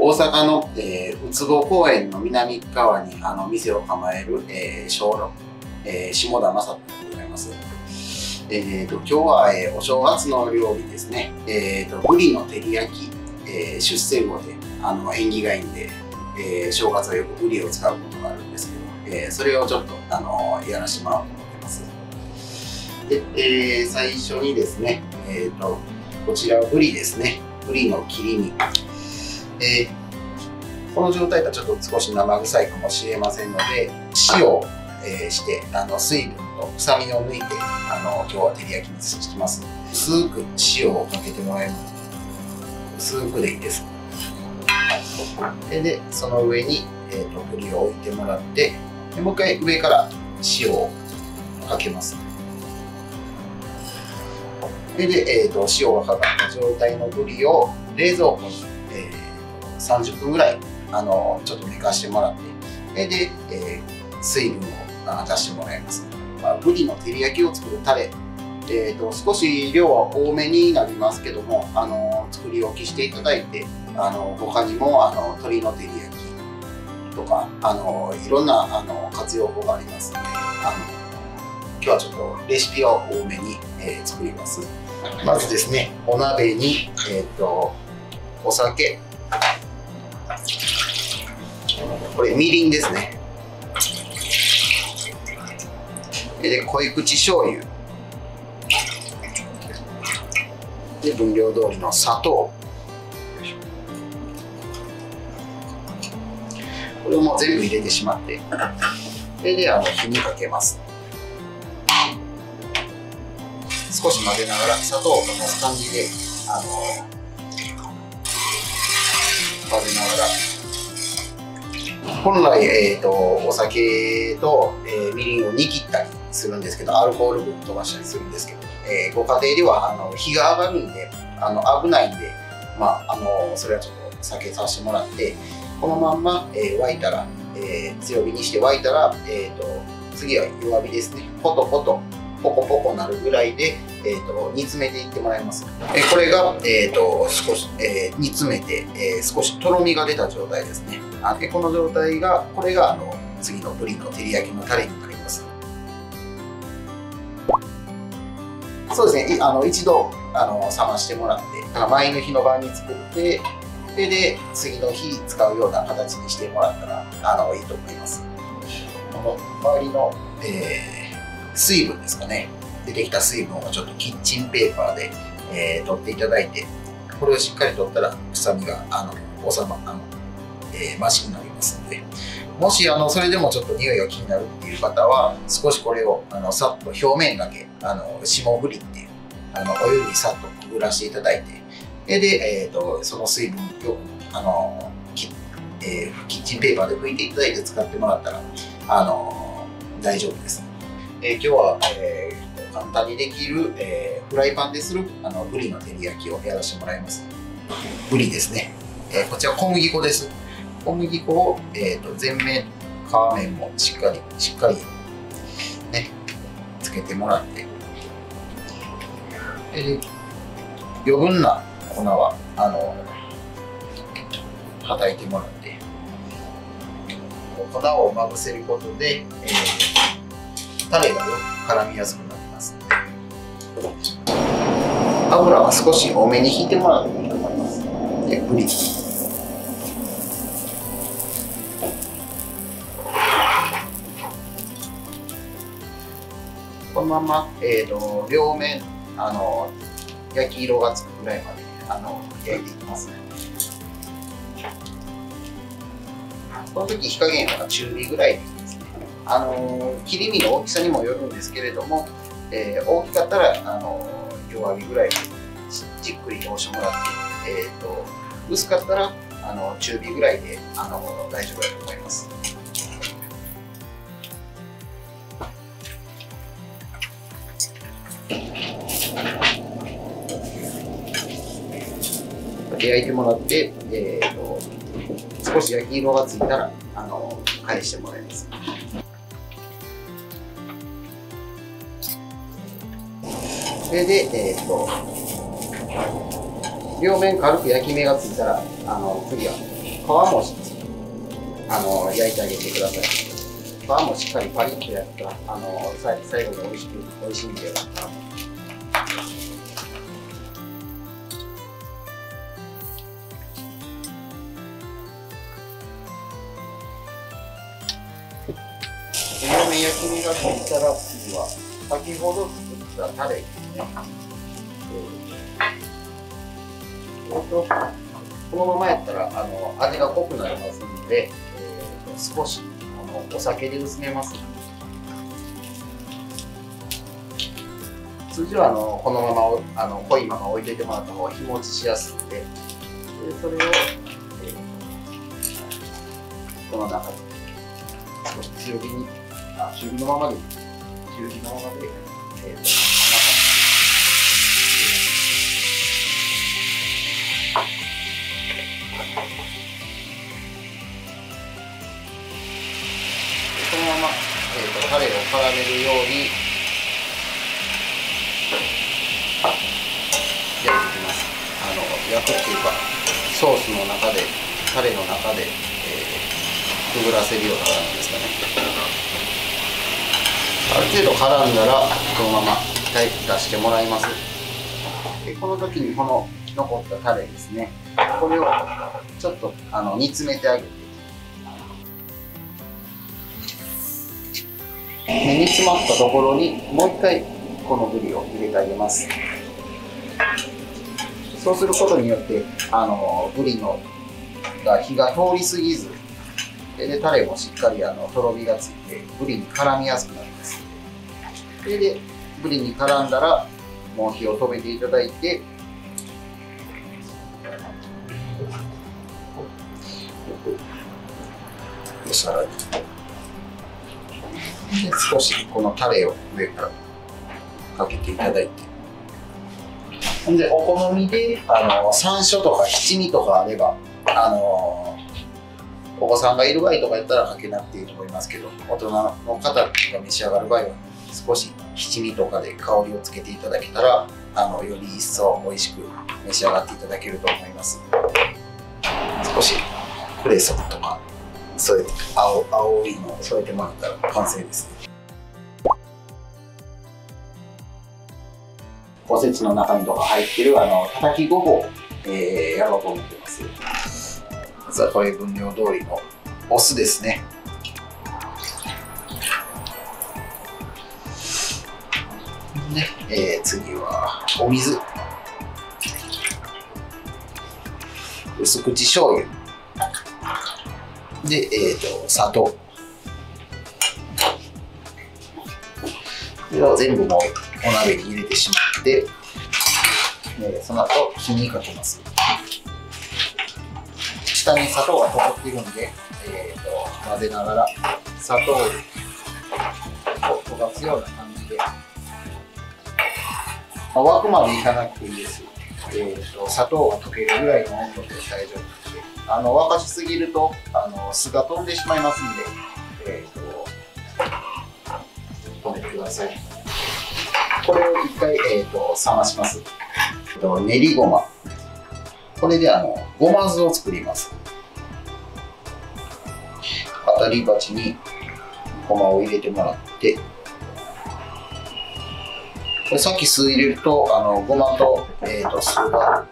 大阪の、宇都宮公園の南側に店を構える、小六、下田正人でございます。今日は、お正月の料理ですね。ブリの照り焼き、出世魚で縁起がいいんで、正月はよくブリを使うことがあるんですけど、それをちょっとやらせてもらおうと思ってます。で、最初にですね、こちらブリですね。ブリの切り身。この状態だとちょっと少し生臭いかもしれませんので、塩を、して水分と臭みを抜いて今日は照り焼きにしてます。薄く塩をかけてもらいます。薄くでいいです。でその上に、ブリを置いてもらって、でもう一回上から塩をかけます。で塩がかかった状態のブリを冷蔵庫に、30分ぐらいちょっと寝かしてもらって、で、水分を出してもらいます。ブリの照り焼きを作るタレ、少し量は多めになりますけども、作り置きしていただいて、他にも鶏の照り焼きとかいろんな活用法がありますので、今日はちょっとレシピを多めに、作ります。まずですね、お鍋に、お酒、これみりんですね。で濃い口醤油で分量通りの砂糖、これをもう全部入れてしまって、で火にかけます。少し混ぜながら砂糖を溶かす感じで混ぜながら、本来、お酒と、みりんを煮切ったりするんですけど、アルコール分飛ばしたりするんですけど、ご家庭では火が上がるんで危ないんで、それはちょっと避けさせてもらって、このまんま、沸いたら、強火にして沸いたら、次は弱火ですね。ポトポトポコポコなるぐらいで、煮詰めていってもらいます。これが、少し、煮詰めて、少しとろみが出た状態ですね。この状態が、これが次のブリの照り焼きのタレになります。そうですね、一度冷ましてもらって、前の日の晩に作って、で次の日使うような形にしてもらったらいいと思います。この周りの、水分ですかね、出てきた水分をちょっとキッチンペーパーで、取っていただいて、これをしっかり取ったら臭みがマシになりますので、もしそれでもちょっと匂いが気になるっていう方は、少しこれをさっと表面だけ霜降りっていうお湯にさっとくぐらしていただいて、でその水分をキッチンペーパーで拭いていただいて使ってもらったら大丈夫です。今日は、簡単にできる、フライパンでするブリの照り焼きをやらせてもらいます。ブリですね。こちら小麦粉です。小麦粉を、全面皮面もしっかりねつけてもらって、余分な粉ははたいてもらって、粉をまぶせることで、タレがよく絡みやすくなりますので、油は少し多めに引いてもらってもいいと思います。でブリ、このまま、両面焼き色がつくぐらいまで焼いていきます。この時火加減は中火ぐらいでいいですね。切り身の大きさにもよるんですけれども、大きかったら弱火ぐらいでじっくり通してもらって、薄かったら中火ぐらいで大丈夫だと思います。焼いてもらって、少し焼き色がついたら返してもらいます。それで、両面軽く焼き目がついたら次はも焼いてあげてください。皮もしっかりパリッとやったら最後に美味しいんで。両面焼き目がついたら、次は先ほど作ったタレですね。このままやったら味が濃くなりますので、少しお酒で薄めます。通常はこのまま濃いまま置いておいてもらった方が日持ちしやすいので、それを、この中で少し強火のままでこのまま、タレを絡めるように焼いていきます。焼くっていうか、ソースの中で、タレの中で、くぐらせるような感じですかね。ある程度絡んだら、このまま出してもらいます。でこの時にこの残ったタレですね、これをちょっと煮詰めてあげて、煮詰まったところにもう一回このブリを入れてあげます。そうすることによってブリの火が通りすぎず、でタレもしっかりとろみがついてブリに絡みやすくなります。でブリに絡んだらもう火を止めていただいて、お皿にで少しこのタレを上からかけていただいて、でお好みで山椒とか七味とかあればお子さんがいる場合とかやったらかけなくていいと思いますけど、大人の方が召し上がる場合は少し七味とかで香りをつけていただけたらより一層美味しく召し上がっていただけると思います。少しクレソンとか添えて青いのを添えてもらったら完成ですね。おせちの中にとか入ってるたたきごぼう、やろうと思ってます。まずはこれ分量通りのお酢ですね。で、次はお水、薄口醤油で、砂糖、これを全部もうお鍋に入れてしまって、その後火にかけます。下に砂糖が残っているんで、混ぜながら砂糖を溶かすような感じで、沸くまでいかなくていいです。砂糖が溶けるぐらいの温度で大丈夫です。沸かしすぎると酢が飛んでしまいますんで、止めてください。これを一回、冷まします。練りごま、これでごま酢を作ります。当たり鉢にごまを入れてもらって、これさっき酢入れるとごまと、酢が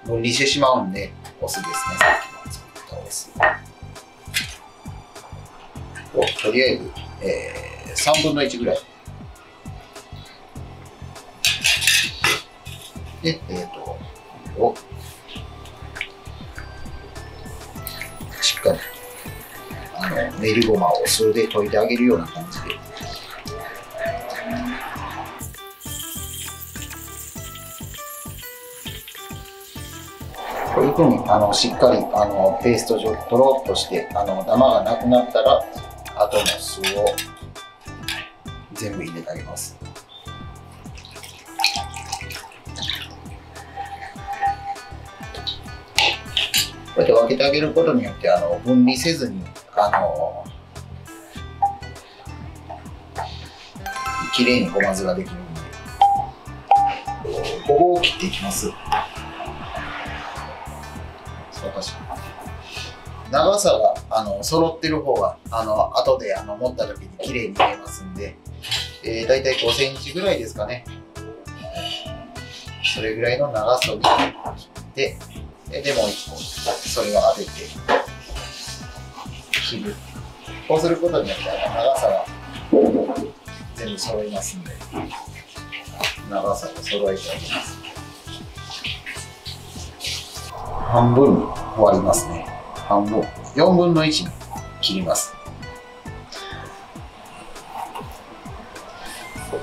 分離してしまうんで、お酢ですね。さっきの作ったお酢をとりあえず、3分の1ぐらいで、をしっかり練りごまを酢で溶いてあげるような感じで。こういうふうにしっかりペースト状とろっとしてダマがなくなったら、あとの酢を全部入れてあげます。こうやって分けてあげることによって分離せずにきれいにごま酢ができるので、ごぼうを切っていきます。私長さが揃ってる方が後で持った時に綺麗に見えますんで、だいたい5センチぐらいですかね。それぐらいの長さに切って、でもう一個それを当てて切る。こうすることによって長さが全部揃いますんで、長さを揃えてあげます。半分に割りますね。半分、4分の1に切ります。こ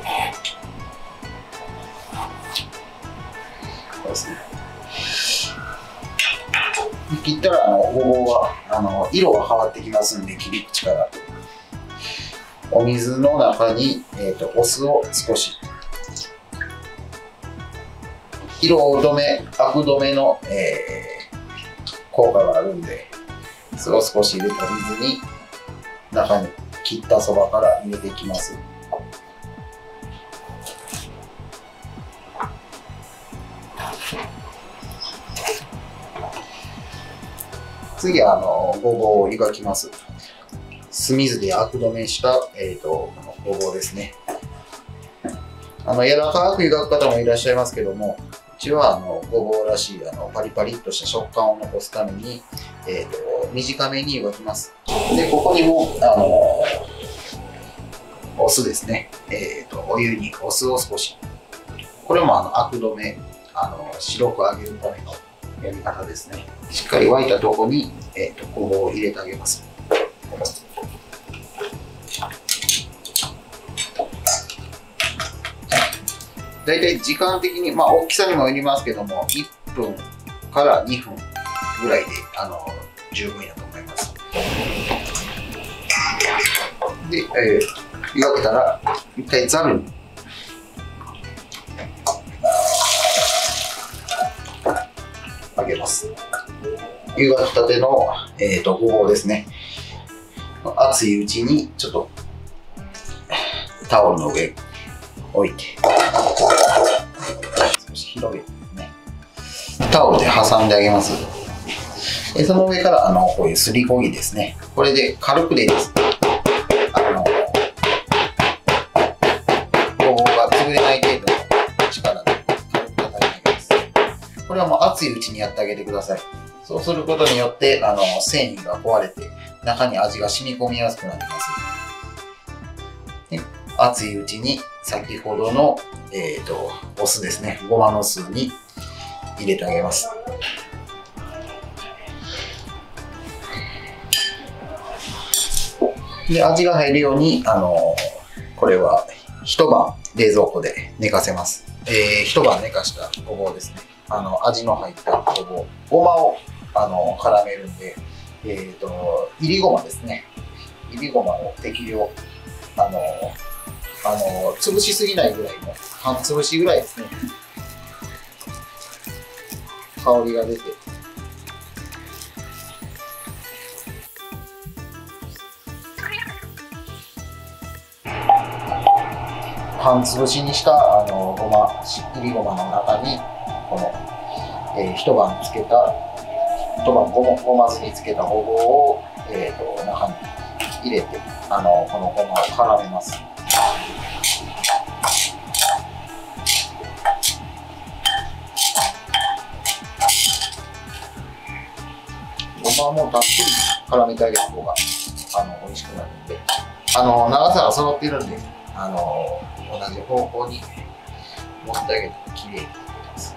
うですね。切ったらごぼうは色が変わってきますんで、切り口から。お水の中に、お酢を少し。色止め、アク止めの、効果があるんで、それを少し入れた水に中に切ったそばから入れていきます。次はごぼうを湯がきます。酢水でアク止めした、このごぼうですね。柔らかく湯がく方もいらっしゃいますけども、うちはごぼうらしいパリパリっとした食感を残すために、短めに湯がきます。で、ここにもお酢ですね。お湯にお酢を少し。これもアク止め、白く揚げるためのやり方ですね。しっかり沸いたところに、ごぼうを入れてあげます。だいたい時間的に、大きさにもよりますけども、1分から2分ぐらいで十分やと思います。で、湯がけたら一回ざるにあげます。湯がきたての、ごぼうですね。熱いうちにちょっとタオルの上に置いて、少し広げてですね、タオルで挟んであげます。その上からこういうすりこぎですね。これで軽くでいいです。ごぼうが潰れない程度の力で軽く叩いてあげます。これはもう熱いうちにやってあげてください。そうすることによって繊維が壊れて中に味が染み込みやすくなります。で、熱いうちに先ほどの、お酢ですね、ごまの酢に入れてあげます。で、味が入るようにこれは一晩冷蔵庫で寝かせます。一晩寝かしたごぼうですね。味の入ったごぼう、ごまを絡めるんで、いりごまですね。いりごまを適量潰しすぎないぐらいの半潰しぐらいですね。香りが出て。半潰しにしたごま、いりごまの中にこの、一晩ごま酢につけたごぼうを、中に入れてこのごまを絡めます。ごまもたっぷり絡めてあげた方が美味しくなるので、長さが揃っているんで同じ方向に持ってあげてきれいになります。